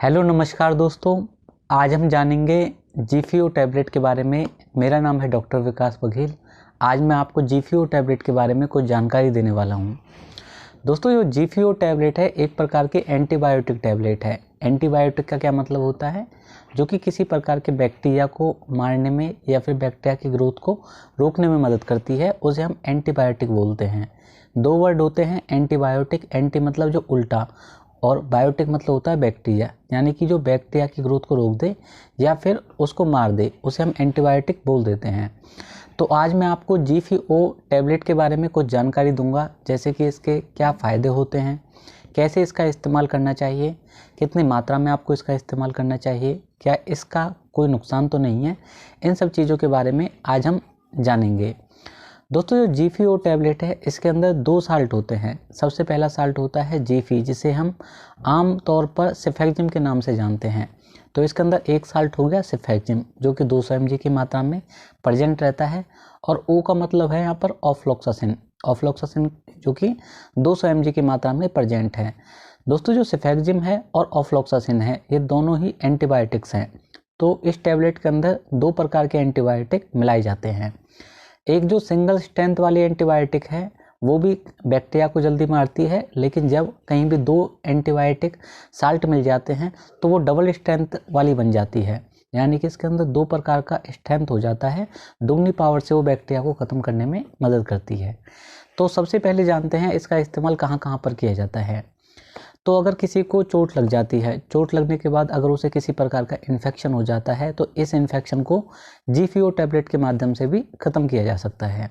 Hello नमस्कार दोस्तों, आज हम जानेंगे जीफीओ टैबलेट के बारे में। मेरा नाम है डॉक्टर विकास बघेल। आज मैं आपको जीफीओ टैबलेट के बारे में कुछ जानकारी देने वाला हूं। दोस्तों, जो जीफीओ टैबलेट है एक प्रकार की एंटीबायोटिक टैबलेट है। एंटीबायोटिक का क्या मतलब होता है? जो कि किसी प्रकार के बैक्टीरिया को मारने में या फिर बैक्टीरिया की ग्रोथ को रोकने में मदद करती है, उसे हम एंटीबायोटिक बोलते हैं। दो वर्ड होते हैं एंटीबायोटिक। एंटी मतलब जो उल्टा, और बायोटिक मतलब होता है बैक्टीरिया, यानी कि जो बैक्टीरिया की ग्रोथ को रोक दे या फिर उसको मार दे, उसे हम एंटीबायोटिक बोल देते हैं। तो आज मैं आपको जीफीओ टैबलेट के बारे में कुछ जानकारी दूंगा, जैसे कि इसके क्या फ़ायदे होते हैं, कैसे इसका इस्तेमाल करना चाहिए, कितनी मात्रा में आपको इसका इस्तेमाल करना चाहिए, क्या इसका कोई नुकसान तो नहीं है। इन सब चीज़ों के बारे में आज हम जानेंगे। दोस्तों, जो जीफीओ टैबलेट है इसके अंदर 2 साल्ट होते हैं। सबसे पहला साल्ट होता है जीफी, जिसे हम आम तौर पर सेफेक्जिम के नाम से जानते हैं। तो इसके अंदर एक साल्ट हो गया सेफेक्जिम, जो कि 200 mg की मात्रा में प्रेजेंट रहता है। और ओ का मतलब है यहाँ पर ऑफ्लॉक्सासिन, ऑफ्लॉक्सासिन जो कि 200 mg की मात्रा में प्रेजेंट है। दोस्तों, जो सेफेक्जिम है और ऑफ्लॉक्सासिन है, ये दोनों ही एंटीबायोटिक्स हैं। तो इस टैबलेट के अंदर 2 प्रकार के एंटीबायोटिक मिलाए जाते हैं। एक जो सिंगल स्ट्रेंथ वाली एंटीबायोटिक है वो भी बैक्टीरिया को जल्दी मारती है, लेकिन जब कहीं भी 2 एंटीबायोटिक साल्ट मिल जाते हैं तो वो डबल स्ट्रेंथ वाली बन जाती है, यानी कि इसके अंदर 2 प्रकार का स्ट्रेंथ हो जाता है। दुगनी पावर से वो बैक्टीरिया को ख़त्म करने में मदद करती है। तो सबसे पहले जानते हैं इसका इस्तेमाल कहाँ कहाँ पर किया जाता है। तो अगर किसी को चोट लग जाती है, चोट लगने के बाद अगर उसे किसी प्रकार का इन्फेक्शन हो जाता है, तो इस इन्फेक्शन को जीफीओ टैबलेट के माध्यम से भी ख़त्म किया जा सकता है।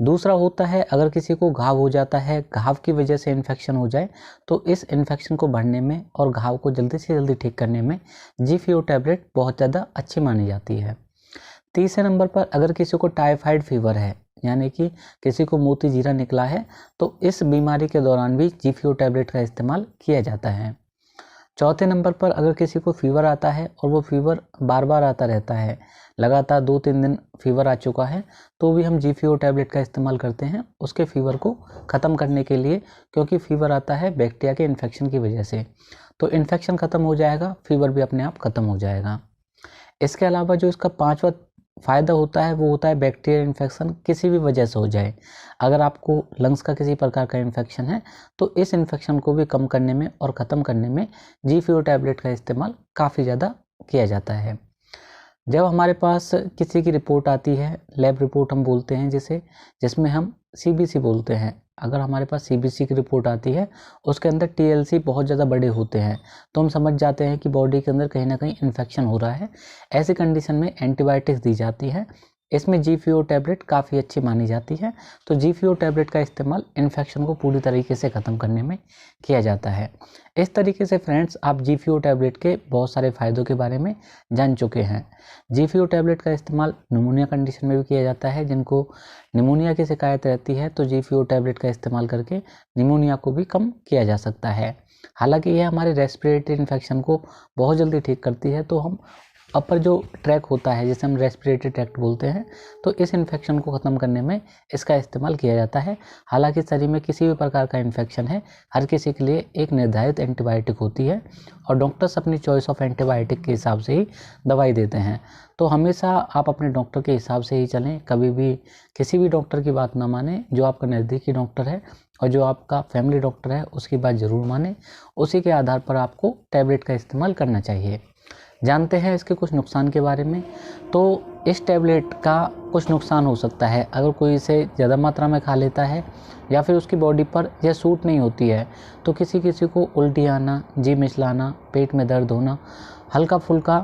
दूसरा होता है, अगर किसी को घाव हो जाता है, घाव की वजह से इन्फेक्शन हो जाए, तो इस इन्फेक्शन को बढ़ने में और घाव को जल्दी से जल्दी ठीक करने में जीफीओ टैबलेट बहुत ज़्यादा अच्छी मानी जाती है। तीसरे नंबर पर अगर किसी को टाइफाइड फीवर है, यानी कि किसी को मोती जीरा निकला है, तो इस बीमारी के दौरान भी जीफीओ टैबलेट का इस्तेमाल किया जाता है। चौथे नंबर पर अगर किसी को फीवर आता है और वो फीवर बार बार आता रहता है, लगातार 2-3 दिन फीवर आ चुका है, तो भी हम जीफीओ टैबलेट का इस्तेमाल करते हैं उसके फीवर को ख़त्म करने के लिए, क्योंकि फीवर आता है बैक्टीरिया के इन्फेक्शन की वजह से। तो इन्फेक्शन ख़त्म हो जाएगा, फीवर भी अपने आप ख़त्म हो जाएगा। इसके अलावा जो इसका 5वां फ़ायदा होता है वो होता है बैक्टीरियल इन्फेक्शन किसी भी वजह से हो जाए। अगर आपको लंग्स का किसी प्रकार का इन्फेक्शन है, तो इस इन्फेक्शन को भी कम करने में और ख़त्म करने में जीफीओ टैबलेट का इस्तेमाल काफ़ी ज़्यादा किया जाता है। जब हमारे पास किसी की रिपोर्ट आती है, लैब रिपोर्ट हम बोलते हैं जिसमें हम सीबीसी बोलते हैं। अगर हमारे पास सीबीसी की रिपोर्ट आती है, उसके अंदर टीएलसी बहुत ज़्यादा बड़े होते हैं, तो हम समझ जाते हैं कि बॉडी के अंदर कहीं ना कहीं इन्फेक्शन हो रहा है। ऐसी कंडीशन में एंटीबायोटिक्स दी जाती है। इसमें जीफीओ टैबलेट काफ़ी अच्छी मानी जाती है। तो जीफीओ टैबलेट का इस्तेमाल इन्फेक्शन को पूरी तरीके से ख़त्म करने में किया जाता है। इस तरीके से फ्रेंड्स, आप जीफीओ टैबलेट के बहुत सारे फ़ायदों के बारे में जान चुके हैं। जीफीओ टैबलेट का इस्तेमाल निमोनिया कंडीशन में भी किया जाता है। जिनको निमोनिया की शिकायत रहती है, तो जीफीओ टैबलेट का इस्तेमाल करके निमोनिया को भी कम किया जा सकता है। हालांकि यह हमारे रेस्पिरेटरी इन्फेक्शन को बहुत जल्दी ठीक करती है। तो हम अपर जो ट्रैक होता है, जिसे हम रेस्पिरेटरी ट्रैक्ट बोलते हैं, तो इस इन्फेक्शन को ख़त्म करने में इसका इस्तेमाल किया जाता है। हालांकि शरीर में किसी भी प्रकार का इन्फेक्शन है, हर किसी के लिए एक निर्धारित एंटीबायोटिक होती है और डॉक्टर्स अपनी चॉइस ऑफ एंटीबायोटिक के हिसाब से ही दवाई देते हैं। तो हमेशा आप अपने डॉक्टर के हिसाब से ही चलें, कभी भी किसी भी डॉक्टर की बात ना मानें। जो आपका नज़दीकी डॉक्टर है और जो आपका फैमिली डॉक्टर है, उसकी बात ज़रूर मानें। उसी के आधार पर आपको टैबलेट का इस्तेमाल करना चाहिए। जानते हैं इसके कुछ नुकसान के बारे में। तो इस टैबलेट का कुछ नुकसान हो सकता है अगर कोई इसे ज़्यादा मात्रा में खा लेता है या फिर उसकी बॉडी पर यह सूट नहीं होती है। तो किसी किसी को उल्टी आना, जी मिचलाना, पेट में दर्द होना, हल्का फुल्का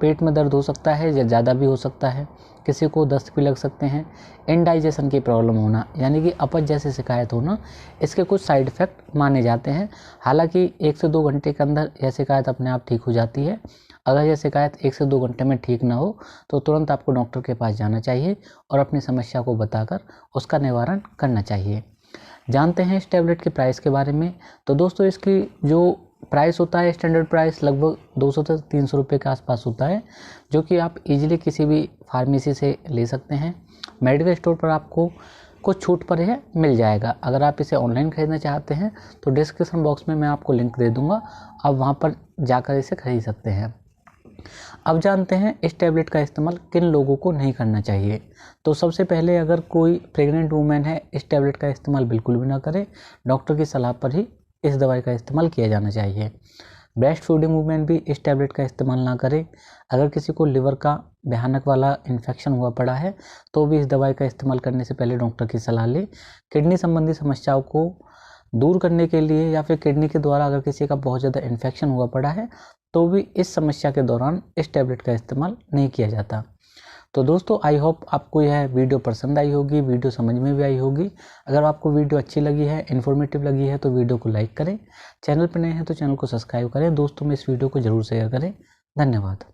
पेट में दर्द हो सकता है या ज़्यादा भी हो सकता है। किसी को दस्त भी लग सकते हैं। इनडाइजेशन की प्रॉब्लम होना, यानी कि अपच जैसी शिकायत होना, इसके कुछ साइड इफ़ेक्ट माने जाते हैं। हालांकि 1 से 2 घंटे के अंदर यह शिकायत अपने आप ठीक हो जाती है। अगर यह शिकायत 1 से 2 घंटे में ठीक ना हो, तो तुरंत आपको डॉक्टर के पास जाना चाहिए और अपनी समस्या को बताकर उसका निवारण करना चाहिए। जानते हैं इस टैबलेट के प्राइस के बारे में। तो दोस्तों, इसकी जो प्राइस होता है, स्टैंडर्ड प्राइस लगभग 200 से 300 रुपये के आसपास होता है, जो कि आप इजीली किसी भी फार्मेसी से ले सकते हैं। मेडिकल स्टोर पर आपको कुछ छूट पर यह मिल जाएगा। अगर आप इसे ऑनलाइन खरीदना चाहते हैं तो डिस्क्रिप्शन बॉक्स में मैं आपको लिंक दे दूंगा, आप वहां पर जाकर इसे खरीद सकते हैं। अब जानते हैं इस टैबलेट का इस्तेमाल किन लोगों को नहीं करना चाहिए। तो सबसे पहले अगर कोई प्रेग्नेंट वूमेन है, इस टैबलेट का इस्तेमाल बिल्कुल भी ना करें, डॉक्टर की सलाह पर ही इस दवाई का इस्तेमाल किया जाना चाहिए। ब्रेस्ट फीडिंग वूमेन भी इस टैबलेट का इस्तेमाल ना करें। अगर किसी को लिवर का भयानक वाला इन्फेक्शन हुआ पड़ा है तो भी इस दवाई का इस्तेमाल करने से पहले डॉक्टर की सलाह लें। किडनी संबंधी समस्याओं को दूर करने के लिए या फिर किडनी के द्वारा अगर किसी का बहुत ज़्यादा इन्फेक्शन हुआ पड़ा है तो भी इस समस्या के दौरान इस टैबलेट का इस्तेमाल नहीं किया जाता। तो दोस्तों, आई होप आपको यह वीडियो पसंद आई होगी, वीडियो समझ में भी आई होगी। अगर आपको वीडियो अच्छी लगी है, इन्फॉर्मेटिव लगी है तो वीडियो को लाइक करें। चैनल पर नए हैं तो चैनल को सब्सक्राइब करें। दोस्तों में इस वीडियो को ज़रूर शेयर करें। धन्यवाद।